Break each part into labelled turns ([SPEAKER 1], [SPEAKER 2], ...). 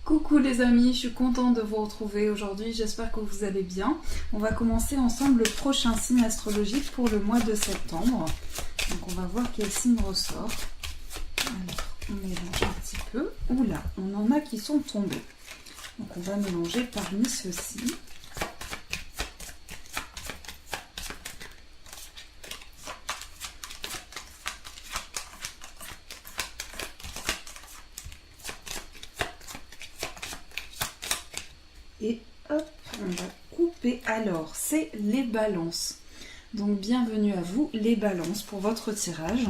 [SPEAKER 1] Coucou les amis, je suis contente de vous retrouver aujourd'hui, j'espère que vous allez bien. On va commencer ensemble le prochain signe astrologique pour le mois de septembre. Donc on va voir quel signe ressort. Alors, on mélange un petit peu. Oula, on en a qui sont tombés. Donc on va mélanger parmi ceux-ci. Et hop, on va couper. Alors, c'est les balances. Donc, bienvenue à vous, les balances, pour votre tirage.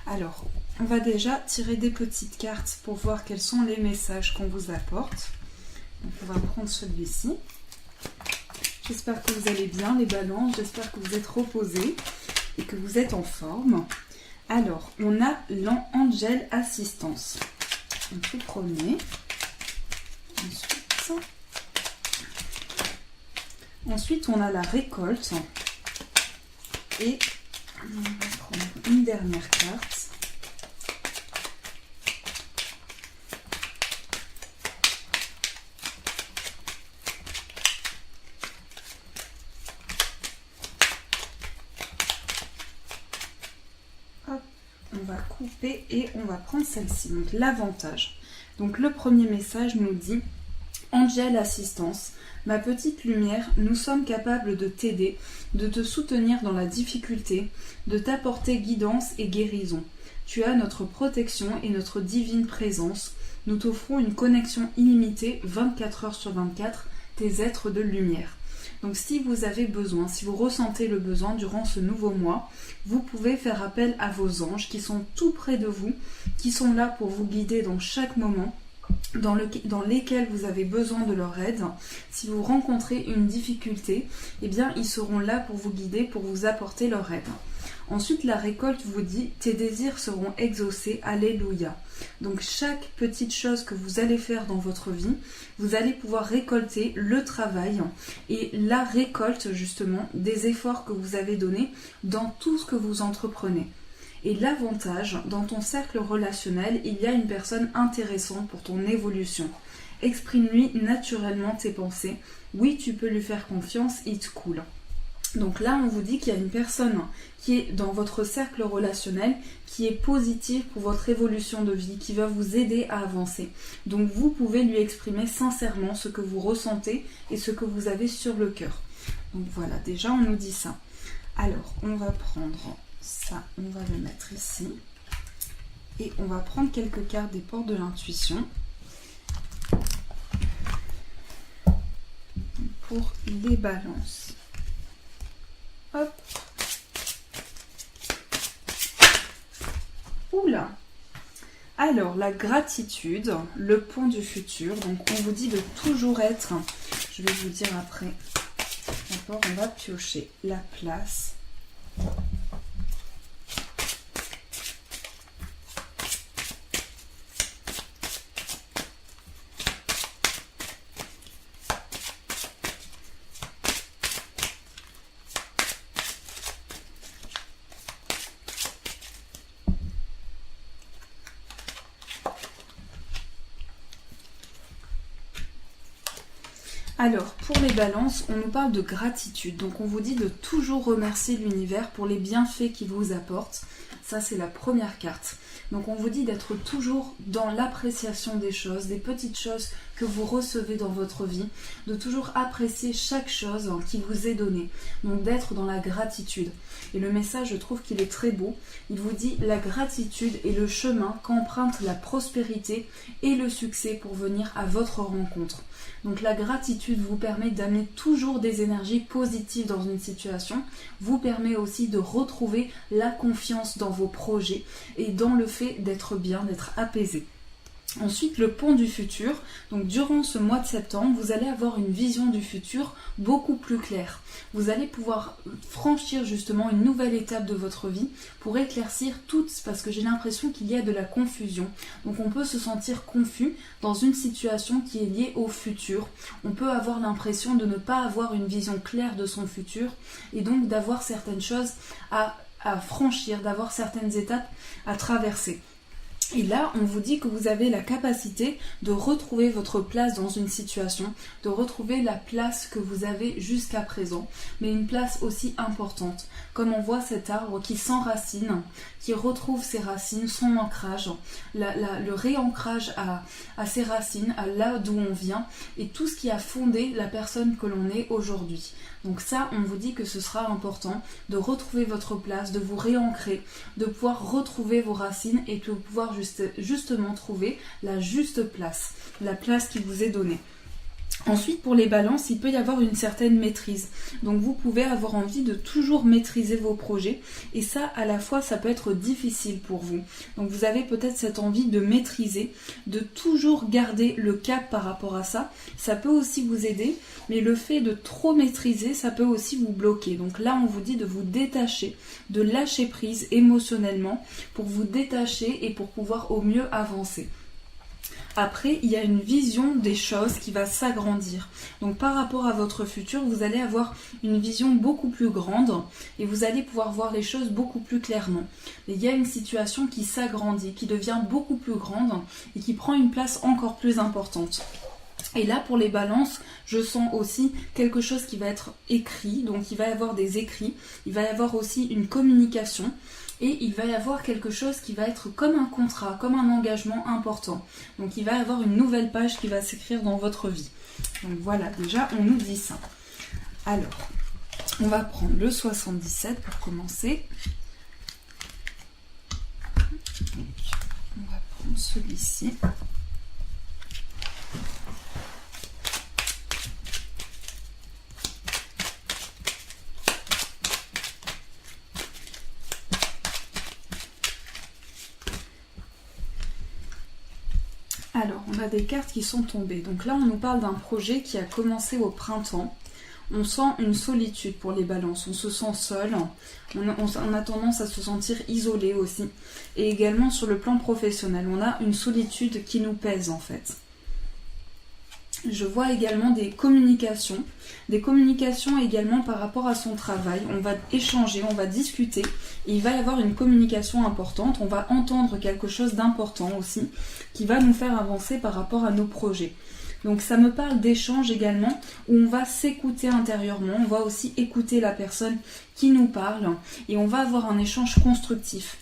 [SPEAKER 1] Alors, on va déjà tirer des petites cartes pour voir quels sont les messages qu'on vous apporte. Donc, on va prendre celui-ci. J'espère que vous allez bien, les balances. J'espère que vous êtes reposés et que vous êtes en forme. Alors, on a l'Angel Assistance. Donc, le premier. Ensuite, on a la récolte et on va prendre une dernière carte. Hop, on va couper et on va prendre celle-ci. Donc l'avantage. Donc le premier message nous dit Angel Assistance. Ma petite lumière, nous sommes capables de t'aider, de te soutenir dans la difficulté, de t'apporter guidance et guérison. Tu as notre protection et notre divine présence. Nous t'offrons une connexion illimitée 24 heures sur 24, tes êtres de lumière. Donc si vous avez besoin, si vous ressentez le besoin durant ce nouveau mois, vous pouvez faire appel à vos anges qui sont tout près de vous, qui sont là pour vous guider dans chaque moment, dans lesquels vous avez besoin de leur aide. Si vous rencontrez une difficulté, eh bien ils seront là pour vous guider, pour vous apporter leur aide. Ensuite, la récolte vous dit tes désirs seront exaucés, alléluia. Donc chaque petite chose que vous allez faire dans votre vie, vous allez pouvoir récolter le travail et la récolte justement des efforts que vous avez donnés dans tout ce que vous entreprenez. Et l'avantage, dans ton cercle relationnel, il y a une personne intéressante pour ton évolution. Exprime-lui naturellement tes pensées. Oui, tu peux lui faire confiance, it's cool. Donc là, on vous dit qu'il y a une personne qui est dans votre cercle relationnel, qui est positive pour votre évolution de vie, qui va vous aider à avancer. Donc vous pouvez lui exprimer sincèrement ce que vous ressentez et ce que vous avez sur le cœur. Donc voilà, déjà on nous dit ça. Alors, on va prendre ça, on va le mettre ici. Et on va prendre quelques cartes des portes de l'intuition pour les balances. Hop. Oula. Alors, la gratitude, le pont du futur. Donc, on vous dit de toujours être, je vais vous dire après. D'accord, on va piocher la place. Alors, pour les balances, on nous parle de gratitude. Donc, on vous dit de toujours remercier l'univers pour les bienfaits qu'il vous apporte. Ça, c'est la première carte. Donc, on vous dit d'être toujours dans l'appréciation des choses, des petites choses que vous recevez dans votre vie, de toujours apprécier chaque chose qui vous est donnée. Donc, d'être dans la gratitude. Et le message, je trouve qu'il est très beau. Il vous dit la gratitude est le chemin qu'emprunte la prospérité et le succès pour venir à votre rencontre. Donc la gratitude vous permet d'amener toujours des énergies positives dans une situation, vous permet aussi de retrouver la confiance dans vos projets et dans le fait d'être bien, d'être apaisé. Ensuite, le pont du futur. Donc, durant ce mois de septembre, vous allez avoir une vision du futur beaucoup plus claire. Vous allez pouvoir franchir justement une nouvelle étape de votre vie pour éclaircir toutes, parce que j'ai l'impression qu'il y a de la confusion. Donc, on peut se sentir confus dans une situation qui est liée au futur. On peut avoir l'impression de ne pas avoir une vision claire de son futur et donc d'avoir certaines choses à franchir, d'avoir certaines étapes à traverser. Et là, on vous dit que vous avez la capacité de retrouver votre place dans une situation, de retrouver la place que vous avez jusqu'à présent, mais une place aussi importante. Comme on voit cet arbre qui s'enracine, qui retrouve ses racines, son ancrage, le réancrage à ses racines, à là d'où on vient, et tout ce qui a fondé la personne que l'on est aujourd'hui. Donc ça, on vous dit que ce sera important de retrouver votre place, de vous réancrer, de pouvoir retrouver vos racines et de pouvoir justement trouver la juste place, la place qui vous est donnée. Ensuite, pour les balances, il peut y avoir une certaine maîtrise. Donc vous pouvez avoir envie de toujours maîtriser vos projets et ça, à la fois, ça peut être difficile pour vous. Donc vous avez peut-être cette envie de maîtriser, de toujours garder le cap par rapport à ça. Ça peut aussi vous aider, mais le fait de trop maîtriser, ça peut aussi vous bloquer. Donc là, on vous dit de vous détacher, de lâcher prise émotionnellement pour vous détacher et pour pouvoir au mieux avancer. Après, il y a une vision des choses qui va s'agrandir. Donc par rapport à votre futur, vous allez avoir une vision beaucoup plus grande et vous allez pouvoir voir les choses beaucoup plus clairement. Mais il y a une situation qui s'agrandit, qui devient beaucoup plus grande et qui prend une place encore plus importante. Et là, pour les balances, je sens aussi quelque chose qui va être écrit. Donc il va y avoir des écrits, il va y avoir aussi une communication. Et il va y avoir quelque chose qui va être comme un contrat, comme un engagement important. Donc il va y avoir une nouvelle page qui va s'écrire dans votre vie. Donc voilà, déjà on nous dit ça. Alors, on va prendre le 77 pour commencer. Donc, on va prendre celui-ci. Alors, on a des cartes qui sont tombées. Donc là, on nous parle d'un projet qui a commencé au printemps. On sent une solitude pour les balances. On se sent seul. On a tendance à se sentir isolé aussi. Et également sur le plan professionnel, on a une solitude qui nous pèse en fait. Je vois également des communications également par rapport à son travail. On va échanger, on va discuter et il va y avoir une communication importante. On va entendre quelque chose d'important aussi qui va nous faire avancer par rapport à nos projets. Donc ça me parle d'échange également où on va s'écouter intérieurement, on va aussi écouter la personne qui nous parle et on va avoir un échange constructif.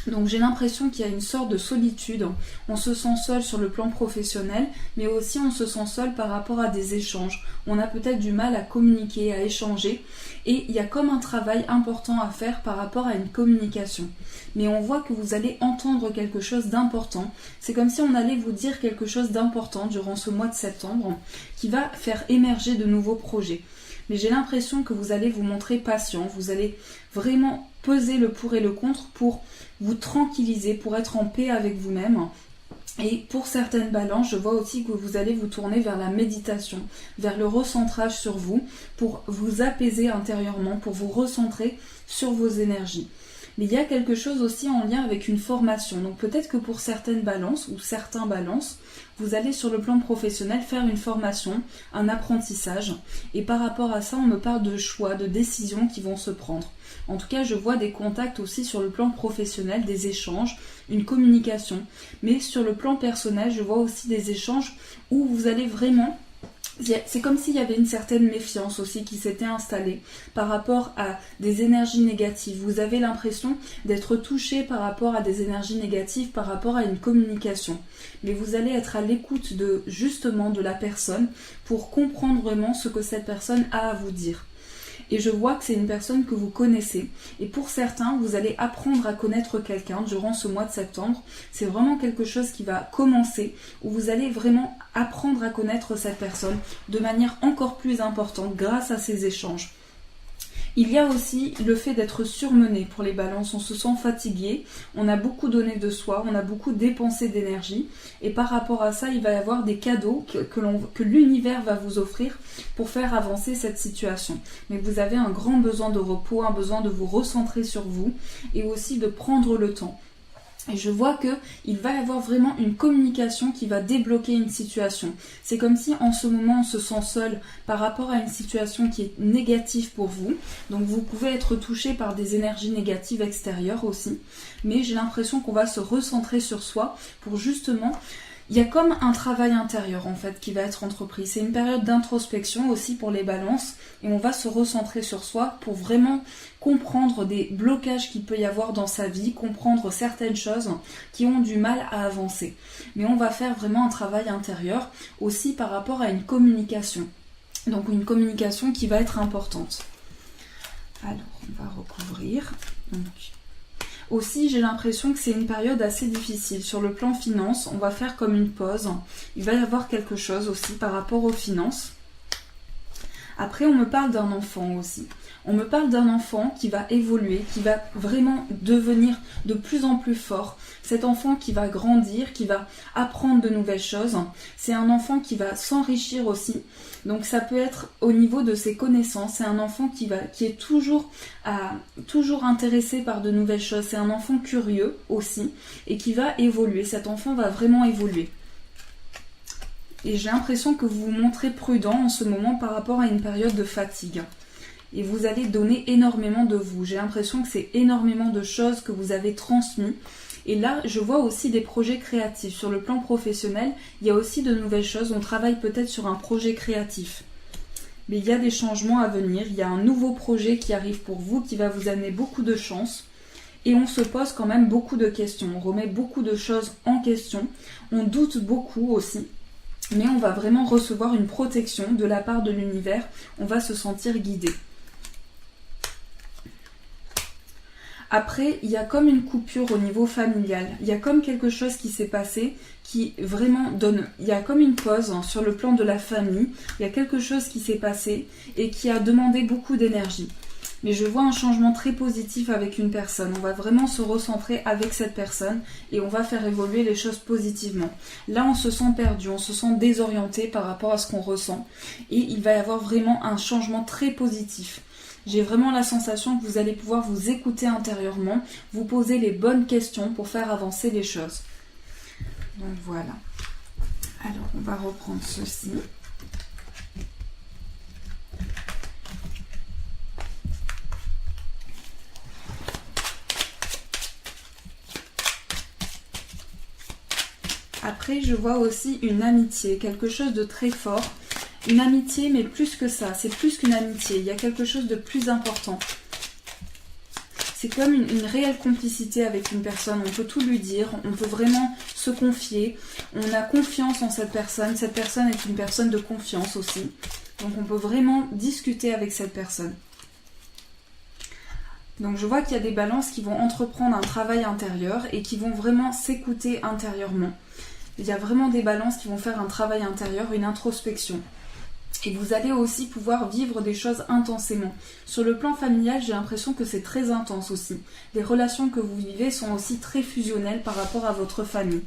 [SPEAKER 1] Donc j'ai l'impression qu'il y a une sorte de solitude, on se sent seul sur le plan professionnel, mais aussi on se sent seul par rapport à des échanges. On a peut-être du mal à communiquer, à échanger, et il y a comme un travail important à faire par rapport à une communication. Mais on voit que vous allez entendre quelque chose d'important, c'est comme si on allait vous dire quelque chose d'important durant ce mois de septembre, qui va faire émerger de nouveaux projets. Mais j'ai l'impression que vous allez vous montrer patient, vous allez vraiment peser le pour et le contre pour vous tranquilliser, pour être en paix avec vous-même. Et pour certaines balances, je vois aussi que vous allez vous tourner vers la méditation, vers le recentrage sur vous, pour vous apaiser intérieurement, pour vous recentrer sur vos énergies. Mais il y a quelque chose aussi en lien avec une formation. Donc peut-être que pour certaines balances ou certains balances, vous allez sur le plan professionnel faire une formation, un apprentissage. Et par rapport à ça, on me parle de choix, de décisions qui vont se prendre. En tout cas, je vois des contacts aussi sur le plan professionnel, des échanges, une communication. Mais sur le plan personnel, je vois aussi des échanges où vous allez vraiment... C'est comme s'il y avait une certaine méfiance aussi qui s'était installée par rapport à des énergies négatives. Vous avez l'impression d'être touché par rapport à des énergies négatives, par rapport à une communication. Mais vous allez être à l'écoute justement de la personne pour comprendre vraiment ce que cette personne a à vous dire. Et je vois que c'est une personne que vous connaissez. Et pour certains, vous allez apprendre à connaître quelqu'un durant ce mois de septembre. C'est vraiment quelque chose qui va commencer, où vous allez vraiment apprendre à connaître cette personne de manière encore plus importante grâce à ces échanges. Il y a aussi le fait d'être surmené pour les balances, on se sent fatigué, on a beaucoup donné de soi, on a beaucoup dépensé d'énergie et par rapport à ça, il va y avoir des cadeaux que l'univers va vous offrir pour faire avancer cette situation. Mais vous avez un grand besoin de repos, un besoin de vous recentrer sur vous et aussi de prendre le temps. Et je vois qu'il va y avoir vraiment une communication qui va débloquer une situation. C'est comme si en ce moment on se sent seul par rapport à une situation qui est négative pour vous. Donc vous pouvez être touché par des énergies négatives extérieures aussi. Mais j'ai l'impression qu'on va se recentrer sur soi pour justement... Il y a comme un travail intérieur en fait qui va être entrepris. C'est une période d'introspection aussi pour les balances et on va se recentrer sur soi pour vraiment comprendre des blocages qu'il peut y avoir dans sa vie, comprendre certaines choses qui ont du mal à avancer. Mais on va faire vraiment un travail intérieur aussi par rapport à une communication. Donc une communication qui va être importante. Alors on va recouvrir. Donc, aussi, j'ai l'impression que c'est une période assez difficile. Sur le plan finance, on va faire comme une pause. Il va y avoir quelque chose aussi par rapport aux finances. Après, on me parle d'un enfant aussi. On me parle d'un enfant qui va évoluer, qui va vraiment devenir de plus en plus fort. Cet enfant qui va grandir, qui va apprendre de nouvelles choses. C'est un enfant qui va s'enrichir aussi. Donc ça peut être au niveau de ses connaissances. C'est un enfant qui est toujours intéressé par de nouvelles choses. C'est un enfant curieux aussi et qui va évoluer. Cet enfant va vraiment évoluer. Et j'ai l'impression que vous vous montrez prudent en ce moment par rapport à une période de fatigue. Et vous allez donner énormément de vous. J'ai l'impression que c'est énormément de choses que vous avez transmises. Et là, je vois aussi des projets créatifs. Sur le plan professionnel, il y a aussi de nouvelles choses. On travaille peut-être sur un projet créatif. Mais il y a des changements à venir. Il y a un nouveau projet qui arrive pour vous, qui va vous amener beaucoup de chance. Et on se pose quand même beaucoup de questions. On remet beaucoup de choses en question. On doute beaucoup aussi. Mais on va vraiment recevoir une protection de la part de l'univers. On va se sentir guidé. Après, il y a comme une coupure au niveau familial. Il y a comme quelque chose qui s'est passé qui vraiment donne... Il y a comme une pause sur le plan de la famille. Il y a quelque chose qui s'est passé et qui a demandé beaucoup d'énergie. Mais je vois un changement très positif avec une personne. On va vraiment se recentrer avec cette personne et on va faire évoluer les choses positivement. Là, on se sent perdu, on se sent désorienté par rapport à ce qu'on ressent. Et il va y avoir vraiment un changement très positif. J'ai vraiment la sensation que vous allez pouvoir vous écouter intérieurement, vous poser les bonnes questions pour faire avancer les choses. Donc voilà. Alors, on va reprendre ceci. Après, je vois aussi une amitié, quelque chose de très fort. Une amitié, mais plus que ça, c'est plus qu'une amitié. Il y a quelque chose de plus important. C'est comme une réelle complicité avec une personne. On peut tout lui dire, on peut vraiment se confier. On a confiance en cette personne. Cette personne est une personne de confiance aussi. Donc on peut vraiment discuter avec cette personne. Donc je vois qu'il y a des balances qui vont entreprendre un travail intérieur et qui vont vraiment s'écouter intérieurement. Il y a vraiment des balances qui vont faire un travail intérieur, une introspection. Et vous allez aussi pouvoir vivre des choses intensément. Sur le plan familial, j'ai l'impression que c'est très intense aussi. Les relations que vous vivez sont aussi très fusionnelles par rapport à votre famille.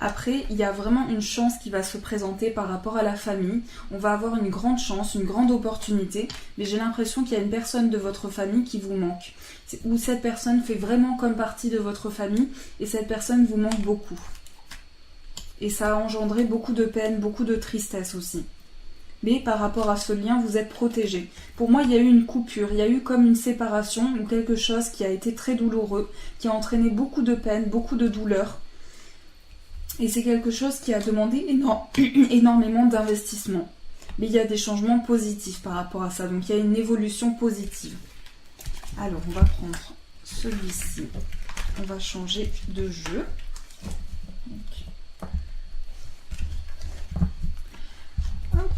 [SPEAKER 1] Après, il y a vraiment une chance qui va se présenter par rapport à la famille. On va avoir une grande chance, une grande opportunité, mais j'ai l'impression qu'il y a une personne de votre famille qui vous manque. Ou cette personne fait vraiment comme partie de votre famille et cette personne vous manque beaucoup. Et ça a engendré beaucoup de peine, beaucoup de tristesse aussi. Mais par rapport à ce lien, vous êtes protégé. Pour moi, il y a eu une coupure, il y a eu comme une séparation ou quelque chose qui a été très douloureux, qui a entraîné beaucoup de peine, beaucoup de douleur. Et c'est quelque chose qui a demandé énormément d'investissement. Mais il y a des changements positifs par rapport à ça. Donc il y a une évolution positive. Alors on va prendre celui-ci. On va changer de jeu. Donc. Hop.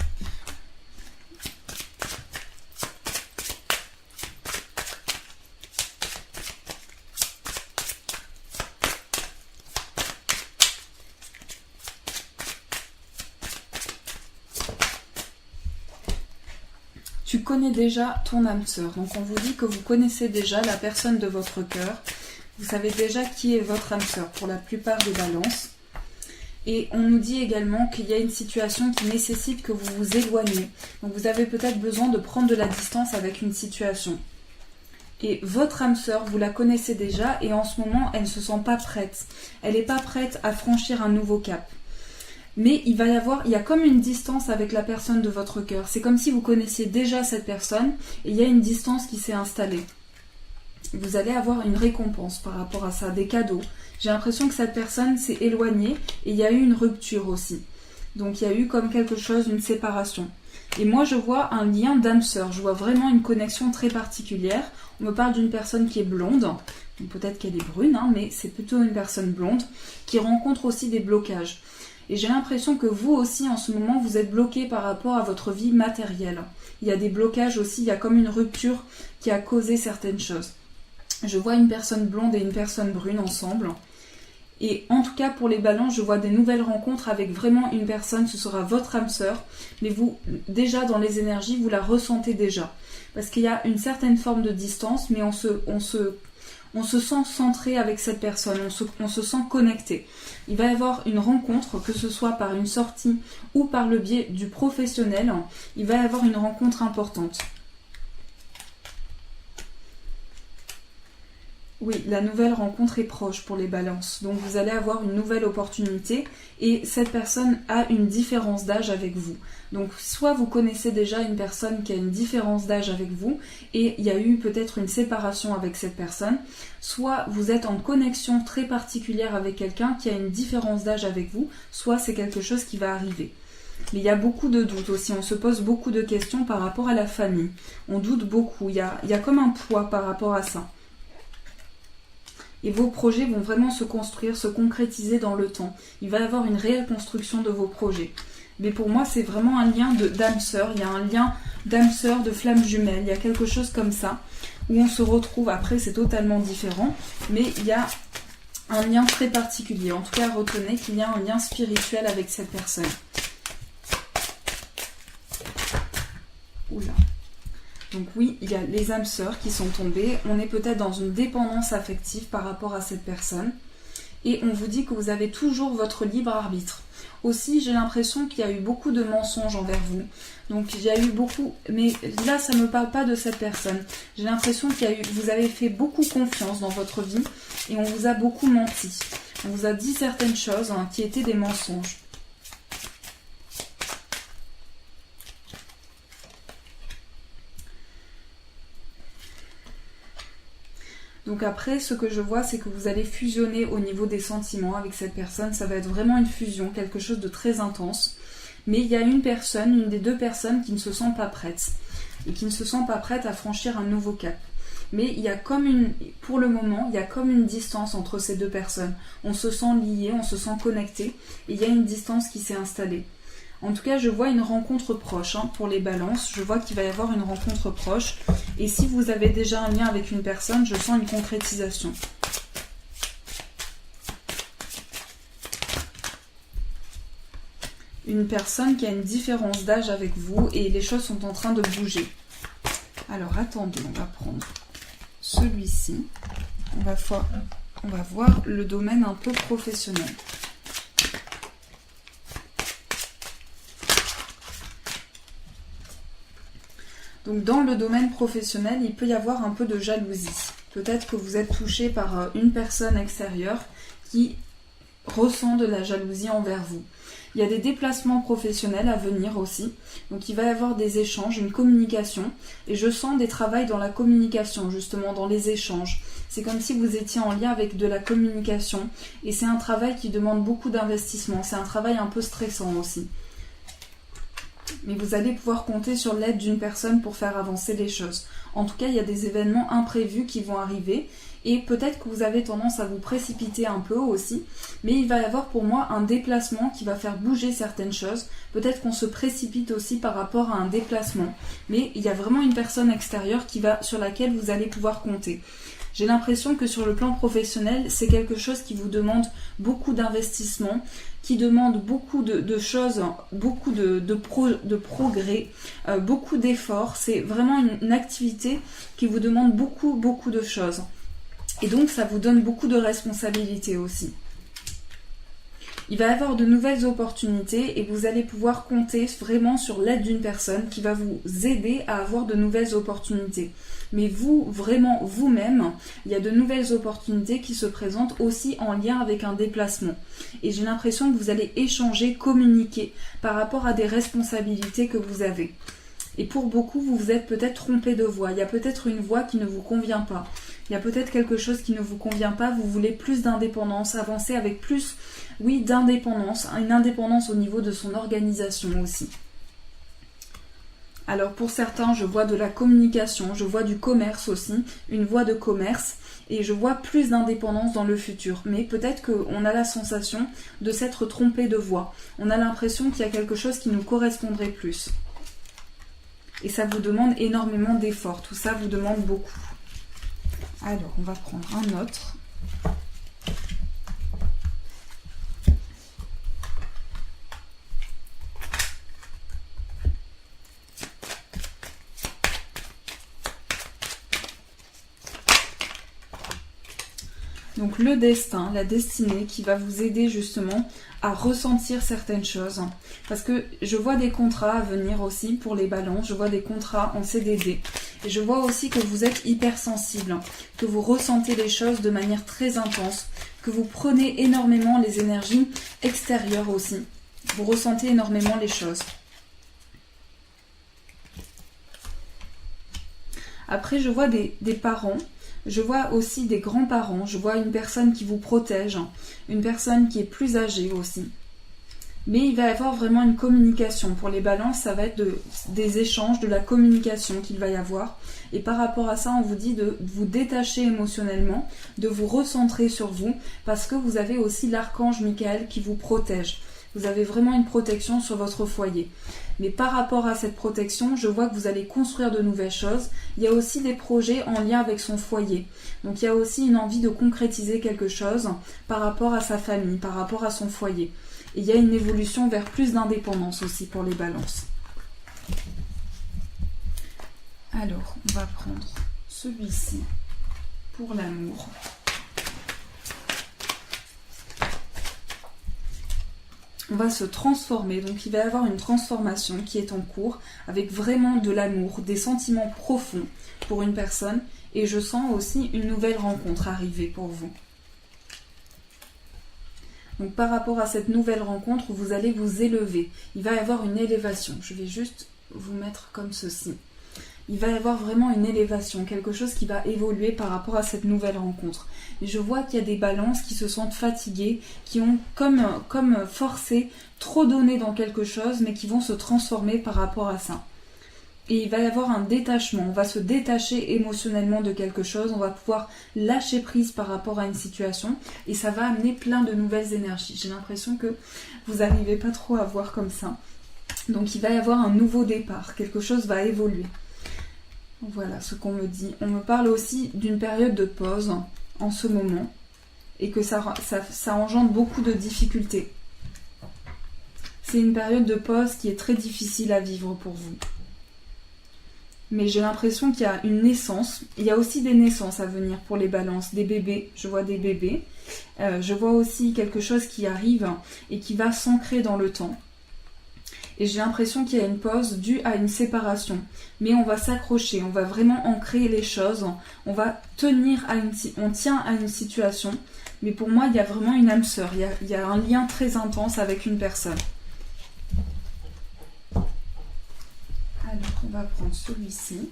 [SPEAKER 1] Tu connais déjà ton âme sœur. Donc on vous dit que vous connaissez déjà la personne de votre cœur. Vous savez déjà qui est votre âme sœur pour la plupart des balances. Et on nous dit également qu'il y a une situation qui nécessite que vous vous éloignez. Donc vous avez peut-être besoin de prendre de la distance avec une situation. Et votre âme sœur, vous la connaissez déjà et en ce moment, elle ne se sent pas prête. Elle n'est pas prête à franchir un nouveau cap. Mais il y a comme une distance avec la personne de votre cœur. C'est comme si vous connaissiez déjà cette personne et il y a une distance qui s'est installée. Vous allez avoir une récompense par rapport à ça, des cadeaux. J'ai l'impression que cette personne s'est éloignée et il y a eu une rupture aussi. Donc il y a eu comme quelque chose, une séparation. Et moi je vois un lien d'âme sœur, je vois vraiment une connexion très particulière. On me parle d'une personne qui est blonde, donc peut-être qu'elle est brune, mais c'est plutôt une personne blonde, qui rencontre aussi des blocages. Et j'ai l'impression que vous aussi en ce moment vous êtes bloqué par rapport à votre vie matérielle. Il y a des blocages aussi, il y a comme une rupture qui a causé certaines choses. Je vois une personne blonde et une personne brune ensemble. Et en tout cas pour les balances, je vois des nouvelles rencontres avec vraiment une personne, ce sera votre âme sœur. Mais vous, déjà dans les énergies, vous la ressentez déjà. Parce qu'il y a une certaine forme de distance, mais on se sent centré avec cette personne, on se sent connecté. Il va y avoir une rencontre, que ce soit par une sortie ou par le biais du professionnel, il va y avoir une rencontre importante. Oui, la nouvelle rencontre est proche pour les balances. Donc vous allez avoir une nouvelle opportunité et cette personne a une différence d'âge avec vous. Donc soit vous connaissez déjà une personne qui a une différence d'âge avec vous et il y a eu peut-être une séparation avec cette personne, soit vous êtes en connexion très particulière avec quelqu'un qui a une différence d'âge avec vous, soit c'est quelque chose qui va arriver. Mais il y a beaucoup de doutes aussi, on se pose beaucoup de questions par rapport à la famille. On doute beaucoup, il y a comme un poids par rapport à ça. Et vos projets vont vraiment se construire, se concrétiser dans le temps. Il va y avoir une réelle construction de vos projets. Mais pour moi, c'est vraiment un lien d'âme sœur. Il y a un lien d'âme sœur, de flamme jumelle. Il y a quelque chose comme ça, où on se retrouve. Après, c'est totalement différent. Mais il y a un lien très particulier. En tout cas, retenez qu'il y a un lien spirituel avec cette personne. Oula. Donc oui, il y a les âmes sœurs qui sont tombées. On est peut-être dans une dépendance affective par rapport à cette personne. Et on vous dit que vous avez toujours votre libre arbitre. Aussi, j'ai l'impression qu'il y a eu beaucoup de mensonges envers vous. Donc il y a eu beaucoup... Mais là, ça ne me parle pas de cette personne. J'ai l'impression vous avez fait beaucoup confiance dans votre vie et on vous a beaucoup menti. On vous a dit certaines choses qui étaient des mensonges. Donc après, ce que je vois, c'est que vous allez fusionner au niveau des sentiments avec cette personne. Ça va être vraiment une fusion, quelque chose de très intense. Mais il y a une des deux personnes qui ne se sent pas prête. Et qui ne se sent pas prête à franchir un nouveau cap. Mais il y a pour le moment, il y a comme une distance entre ces deux personnes. On se sent liés, on se sent connectés. Et il y a une distance qui s'est installée. En tout cas, je vois une rencontre proche pour les balances. Je vois qu'il va y avoir une rencontre proche. Et si vous avez déjà un lien avec une personne, je sens une concrétisation. Une personne qui a une différence d'âge avec vous et les choses sont en train de bouger. Alors, attendez, on va prendre celui-ci. On va voir le domaine un peu professionnel. Donc dans le domaine professionnel, il peut y avoir un peu de jalousie. Peut-être que vous êtes touché par une personne extérieure qui ressent de la jalousie envers vous. Il y a des déplacements professionnels à venir aussi. Donc il va y avoir des échanges, une communication. Et je sens des travails dans la communication, justement, dans les échanges. C'est comme si vous étiez en lien avec de la communication. Et c'est un travail qui demande beaucoup d'investissement. C'est un travail un peu stressant aussi. Mais vous allez pouvoir compter sur l'aide d'une personne pour faire avancer les choses. En tout cas, il y a des événements imprévus qui vont arriver et peut-être que vous avez tendance à vous précipiter un peu aussi, mais il va y avoir pour moi un déplacement qui va faire bouger certaines choses. Peut-être qu'on se précipite aussi par rapport à un déplacement, mais il y a vraiment une personne extérieure sur laquelle vous allez pouvoir compter. J'ai l'impression que sur le plan professionnel, c'est quelque chose qui vous demande beaucoup d'investissement, qui demande beaucoup de choses, beaucoup de progrès, beaucoup d'efforts. C'est vraiment une activité qui vous demande beaucoup de choses. Et donc, ça vous donne beaucoup de responsabilités aussi. Il va y avoir de nouvelles opportunités et vous allez pouvoir compter vraiment sur l'aide d'une personne qui va vous aider à avoir de nouvelles opportunités. Mais vous, vraiment vous-même, il y a de nouvelles opportunités qui se présentent aussi en lien avec un déplacement. Et j'ai l'impression que vous allez échanger, communiquer par rapport à des responsabilités que vous avez. Et pour beaucoup, vous vous êtes peut-être trompé de voie. Il y a peut-être une voie qui ne vous convient pas. Il y a peut-être quelque chose qui ne vous convient pas. Vous voulez plus d'indépendance, avancer avec plus, oui, d'indépendance. Une indépendance au niveau de son organisation aussi. Alors pour certains, je vois de la communication, je vois du commerce aussi, une voie de commerce. Et je vois plus d'indépendance dans le futur. Mais peut-être qu'on a la sensation de s'être trompé de voie. On a l'impression qu'il y a quelque chose qui nous correspondrait plus. Et ça vous demande énormément d'efforts. Tout ça vous demande beaucoup. Alors, on va prendre un autre. Donc le destin, la destinée qui va vous aider justement à ressentir certaines choses. Parce que je vois des contrats à venir aussi pour les balances, je vois des contrats en CDD. Et je vois aussi que vous êtes hypersensible, que vous ressentez les choses de manière très intense, que vous prenez énormément les énergies extérieures aussi. Vous ressentez énormément les choses. Après, je vois des parents. Je vois aussi des grands-parents, je vois une personne qui vous protège, une personne qui est plus âgée aussi. Mais il va y avoir vraiment une communication. Pour les balances, ça va être des échanges, de la communication qu'il va y avoir. Et par rapport à ça, on vous dit de vous détacher émotionnellement, de vous recentrer sur vous, parce que vous avez aussi l'archange Michael qui vous protège. Vous avez vraiment une protection sur votre foyer. Mais par rapport à cette protection, je vois que vous allez construire de nouvelles choses. Il y a aussi des projets en lien avec son foyer. Donc il y a aussi une envie de concrétiser quelque chose par rapport à sa famille, par rapport à son foyer. Et il y a une évolution vers plus d'indépendance aussi pour les balances. Alors, on va prendre celui-ci pour l'amour. On va se transformer, donc il va y avoir une transformation qui est en cours avec vraiment de l'amour, des sentiments profonds pour une personne et je sens aussi une nouvelle rencontre arriver pour vous. Donc par rapport à cette nouvelle rencontre, vous allez vous élever, il va y avoir une élévation, je vais juste vous mettre comme ceci. Il va y avoir vraiment une élévation, quelque chose qui va évoluer par rapport à cette nouvelle rencontre. Et je vois qu'il y a des balances qui se sentent fatiguées, qui ont comme forcé, trop donné dans quelque chose, mais qui vont se transformer par rapport à ça. Et il va y avoir un détachement, on va se détacher émotionnellement de quelque chose, on va pouvoir lâcher prise par rapport à une situation, et ça va amener plein de nouvelles énergies. J'ai l'impression que vous n'arrivez pas trop à voir comme ça. Donc il va y avoir un nouveau départ, quelque chose va évoluer. Voilà ce qu'on me dit. On me parle aussi d'une période de pause en ce moment et que ça engendre beaucoup de difficultés. C'est une période de pause qui est très difficile à vivre pour vous. Mais j'ai l'impression qu'il y a une naissance. Il y a aussi des naissances à venir pour les balances, des bébés. Je vois des bébés. Je vois aussi quelque chose qui arrive et qui va s'ancrer dans le temps. Et j'ai l'impression qu'il y a une pause due à une séparation. Mais on va s'accrocher, on va vraiment ancrer les choses. On va on tient à une situation. Mais pour moi, il y a vraiment une âme sœur. Il y a un lien très intense avec une personne. Alors, on va prendre celui-ci.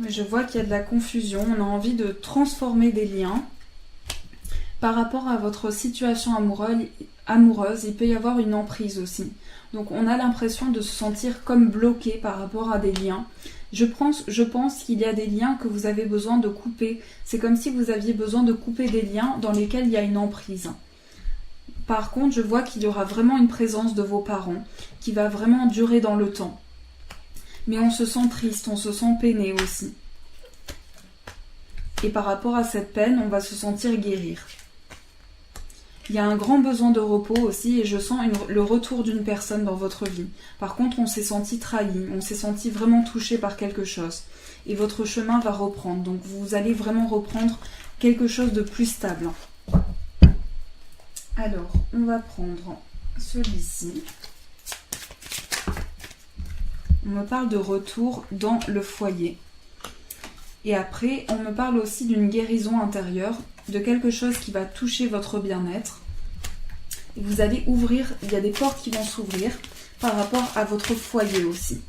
[SPEAKER 1] Je vois qu'il y a de la confusion, on a envie de transformer des liens. Par rapport à votre situation amoureuse, il peut y avoir une emprise aussi. Donc on a l'impression de se sentir comme bloqué par rapport à des liens. Je pense qu'il y a des liens que vous avez besoin de couper. C'est comme si vous aviez besoin de couper des liens dans lesquels il y a une emprise. Par contre, je vois qu'il y aura vraiment une présence de vos parents qui va vraiment durer dans le temps. Mais on se sent triste, on se sent peiné aussi. et par rapport à cette peine, on va se sentir guérir. Il y a un grand besoin de repos aussi et je sens le retour d'une personne dans votre vie. Par contre, on s'est senti trahi, on s'est senti vraiment touché par quelque chose. Et votre chemin va reprendre. Donc vous allez vraiment reprendre quelque chose de plus stable. Alors, on va prendre celui-ci. On me parle de retour dans le foyer. Et après, on me parle aussi d'une guérison intérieure, de quelque chose qui va toucher votre bien-être. Et vous allez ouvrir, il y a des portes qui vont s'ouvrir par rapport à votre foyer aussi.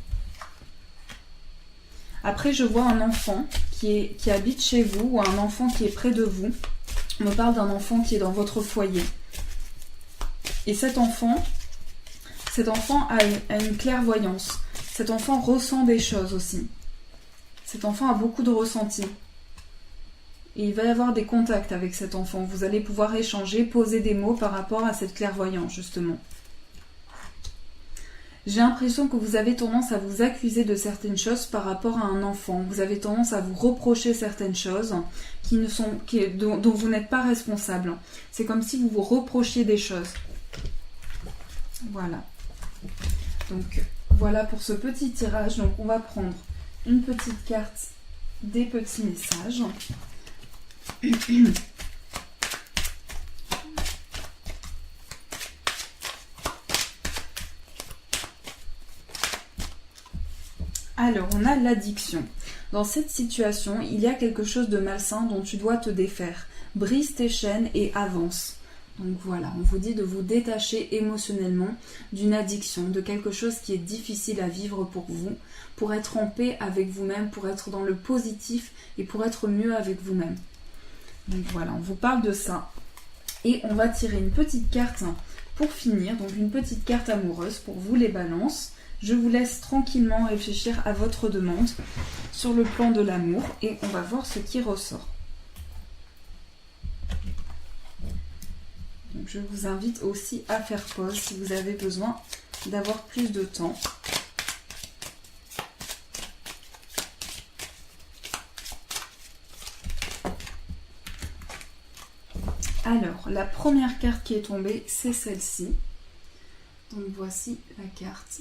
[SPEAKER 1] Après, je vois un enfant qui habite chez vous ou un enfant qui est près de vous. On me parle d'un enfant qui est dans votre foyer. Et cet enfant a une clairvoyance. Cet enfant ressent des choses aussi. Cet enfant a beaucoup de ressentis. Et il va y avoir des contacts avec cet enfant. Vous allez pouvoir échanger, poser des mots par rapport à cette clairvoyance, justement. J'ai l'impression que vous avez tendance à vous accuser de certaines choses par rapport à un enfant. Vous avez tendance à vous reprocher certaines choses dont vous n'êtes pas responsable. C'est comme si vous vous reprochiez des choses. Voilà. Donc, voilà pour ce petit tirage. Donc, on va prendre une petite carte des petits messages. Alors, on a l'addiction. Dans cette situation, il y a quelque chose de malsain dont tu dois te défaire. Brise tes chaînes et avance. Donc voilà, on vous dit de vous détacher émotionnellement d'une addiction, de quelque chose qui est difficile à vivre pour vous, pour être en paix avec vous-même, pour être dans le positif et pour être mieux avec vous-même. Donc voilà, on vous parle de ça. Et on va tirer une petite carte pour finir, donc une petite carte amoureuse pour vous les balances. Je vous laisse tranquillement réfléchir à votre demande sur le plan de l'amour et on va voir ce qui ressort. Donc je vous invite aussi à faire pause si vous avez besoin d'avoir plus de temps. Alors, la première carte qui est tombée, c'est celle-ci. Donc voici la carte.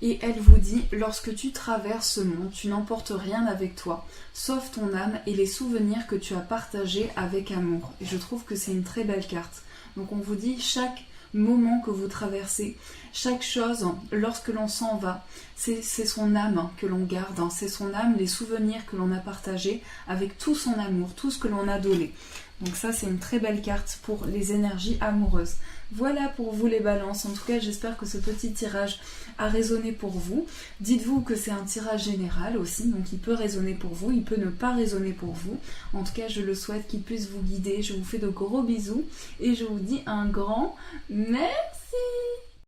[SPEAKER 1] Et elle vous dit, lorsque tu traverses ce monde, tu n'emportes rien avec toi, sauf ton âme et les souvenirs que tu as partagés avec amour. Et je trouve que c'est une très belle carte. Donc on vous dit, chaque moment que vous traversez, chaque chose, lorsque l'on s'en va, c'est son âme que l'on garde, c'est son âme, les souvenirs que l'on a partagés avec tout son amour, tout ce que l'on a donné. Donc ça, c'est une très belle carte pour les énergies amoureuses. Voilà pour vous les balances. En tout cas, j'espère que ce petit tirage a résonné pour vous. Dites-vous que c'est un tirage général aussi, donc il peut résonner pour vous, il peut ne pas résonner pour vous. En tout cas, je le souhaite qu'il puisse vous guider. Je vous fais de gros bisous et je vous dis un grand merci.